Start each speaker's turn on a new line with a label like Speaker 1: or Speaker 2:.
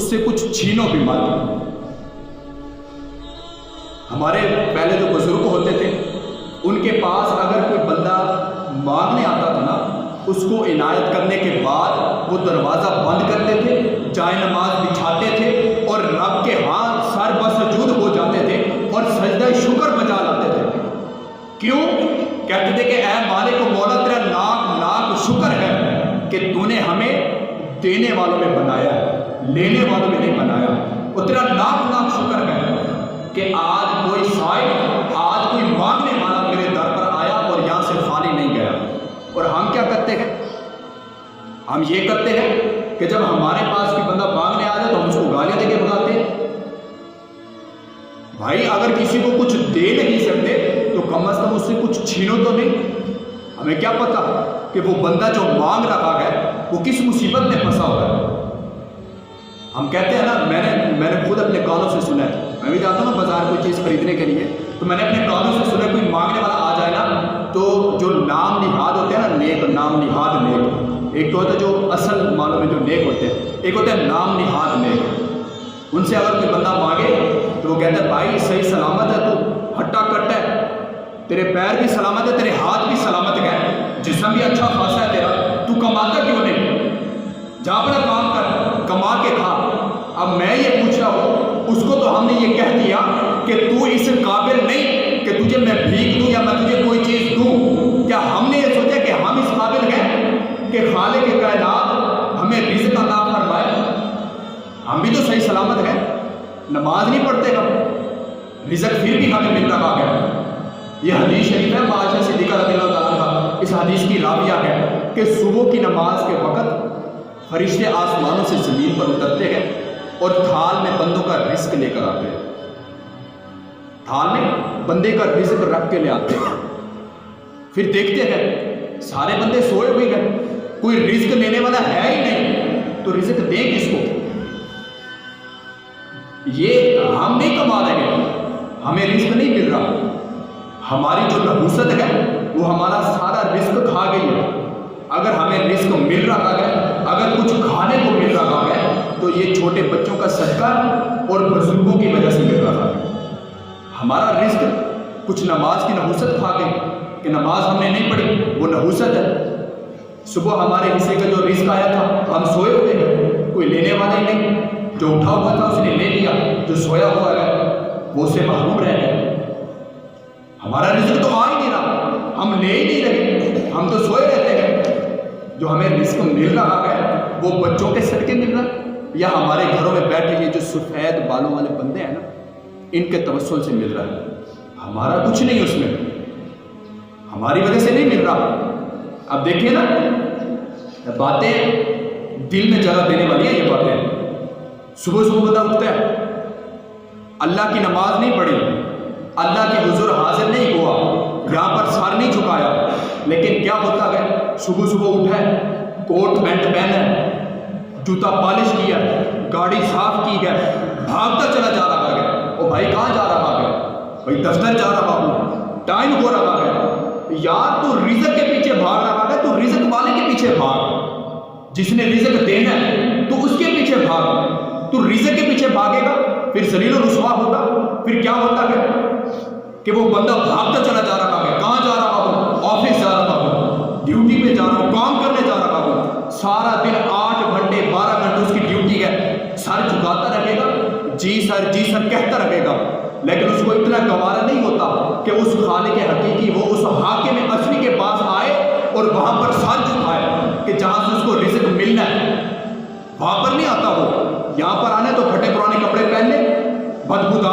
Speaker 1: उससे कुछ छीनो भी मत। हमारे पहले जो बुजुर्ग होते थे उनके पास अगर कोई बंदा मांगने आता था ना, उसको इनायत करने के बाद वो दरवाज़ा बंद करते थे, जाए नमाज बिछाते थे और रब के हाथ सर बसजूद हो जाते थे और सजदा शुक्र बजा लाते थे। क्यों? कहते थे कि ऐ मालिक मौला, तेरा लाख लाख शुक्र है कि तूने हमें देने वालों में बनाया, लेने वालों में नहीं बनाया। और तेरा लाख लाख शुक्र है कि आज कोई साइड, आज कोई मांगने वाला मेरे दर पर आया और यहाँ से खाली नहीं गया। और हम क्या करते हैं? हम ये करते हैं कि जब हमारे पास कोई बंदा मांगने आ जाए तो हम उसको गालियां देके भगाते हैं। भाई अगर किसी को कुछ दे नहीं सकते तो कम अज कम उससे कुछ छीनो तो नहीं। हमें क्या पता कि वो बंदा जो मांग रहा है वो किस मुसीबत में फंसा हुआ है। हम कहते हैं ना, मैंने खुद अपने कानों से सुना है। मैं भी जाता हूँ ना बाजार कोई चीज़ खरीदने के लिए, तो मैंने अपने कानों से सुना, कोई मांगने वाला आ जाए ना तो जो नाम निहाद होते हैं ना, नेक, नाम निहाद नेक, एक तो होता है जो असल मानों में जो नेक होते हैं, एक होता है नाम निहाद नेक। उनसे अगर कोई बंदा मांगे तो वो कहता है भाई सही सलामत है, तू हट्टा कट्टा है, तेरे पैर भी सलामत है, तेरे हाथ भी सलामत है, जिस्म भी अच्छा खासा है तेरा, तू कमाता क्यों नहीं? जा अपना काम कर, कमा के खा। अब मैं ये पूछ रहा हूँ, उसको तो हमने ये कह दिया कि तू इस काबिल नहीं कि तुझे मैं भीख दूँ या मैं तुझे कोई चीज़ दूँ। क्या हमने ये सोचा कि हम इस काबिल हैं कि खालिक के कायनात हमें रिज़्क़ अता फरमाए? हम भी तो सही सलामत हैं, नमाज नहीं पढ़ते हम, रिज़्क़ फिर भी हमें मिल रहा है। ये हदीस शरीफ है आयशा सिद्दीक़ा रज़ियल्लाहु ताला अन्हा, इस हदीस की राविया है कि सुबह की नमाज के वक़्त फरिश्ते आसमानों से ज़मीन पर उतरते हैं और थाल में बंदों का रिज़्क़ लेकर आते हैं। थाल में बंदे का रिज़्क़ रख के ले आते हैं। फिर देखते हैं सारे बंदे सोए हुए हैं, कोई रिज़्क़ लेने वाला है ही नहीं, तो रिज़्क़ दे किसको? ये हम नहीं कमा रहे हैं, हमें रिज़्क़ नहीं मिल रहा, हमारी जो नहुसत है वो हमारा सारा रिज़्क़ खा गई है। अगर हमें रिज़्क़ मिल रहा है, अगर कुछ खाने को मिल रहा है, तो ये छोटे बच्चों का सदका और बुजुर्गों की वजह से मिल रहा है। हमारा रिज़्क़ कुछ नमाज की नहुसत खा गई कि नमाज हमने नहीं पढ़ी, वो नहुसत है। सुबह हमारे हिस्से का जो रिज़्क़ आया था हम सोए हुए हैं, कोई लेने वाला ही नहीं, जो उठा हुआ था उसने ले लिया, जो सोया हुआ है वो उससे महरूम रह गया। हमारा रिज़्क़ तो आ ही नहीं रहा, हम ले ही नहीं रहे, हम तो सोए रहते हैं। जो हमें रिज़्क़ मिल रहा है वो बच्चों के सदके मिल रहा है या हमारे घरों में बैठे ये जो सफ़ेद बालों वाले बंदे हैं ना, इनके तवस्सुल से मिल रहा है। हमारा कुछ नहीं उसमें, हमारी वजह से नहीं मिल रहा। अब देखिए ना, बातें दिल में जगह देने वाली है ये बातें। सुबह सुबह बंदा उठता है, अल्लाह की नमाज नहीं पढ़ी, अल्लाह के हुजूर हाजिर नहीं हुआ, यहाँ पर सर नहीं झुकाया, लेकिन क्या होता है? सुबह सुबह उठा है, कोट पैंट पहना है, जूता पॉलिश किया, गाड़ी साफ की है, भागता चला जा रहा है। ओ भाई कहाँ जा रहा है? भाई दफ्तर जा रहा हूँ, टाइम हो रहा है। यार तू रिज़्क़ के पीछे भाग रहा है, तू रिज़्क़ वाले के पीछे भाग, जिसने रिज़्क़ देना है तो उसके पीछे भाग। तू रिज़्क़ के पीछे भागेगा फिर ज़लील और रुसवा होगा। फिर क्या होता है कि वो बंदा भागता चला जा रहा है, कहाँ जा रहा हूँ? ऑफिस जा रहा हूँ, ड्यूटी पे जा रहा हूँ, काम करने जा रहा हूँ। सारा दिन 8 घंटे 12 घंटे उसकी ड्यूटी है, सर झुकाता रहेगा, जी सर कहता रहेगा, लेकिन उसको इतना गवारा नहीं होता कि उस खालिक हकीकी, वो उस हाकिम असली के पास आए और वहाँ पर सर झुकाए कि जहाँ से उसको रिज़्क़ मिलना है। वहाँ पर नहीं आता वो, यहाँ पर आने तो फटे पुराने कपड़े पहन ले, बदबूदार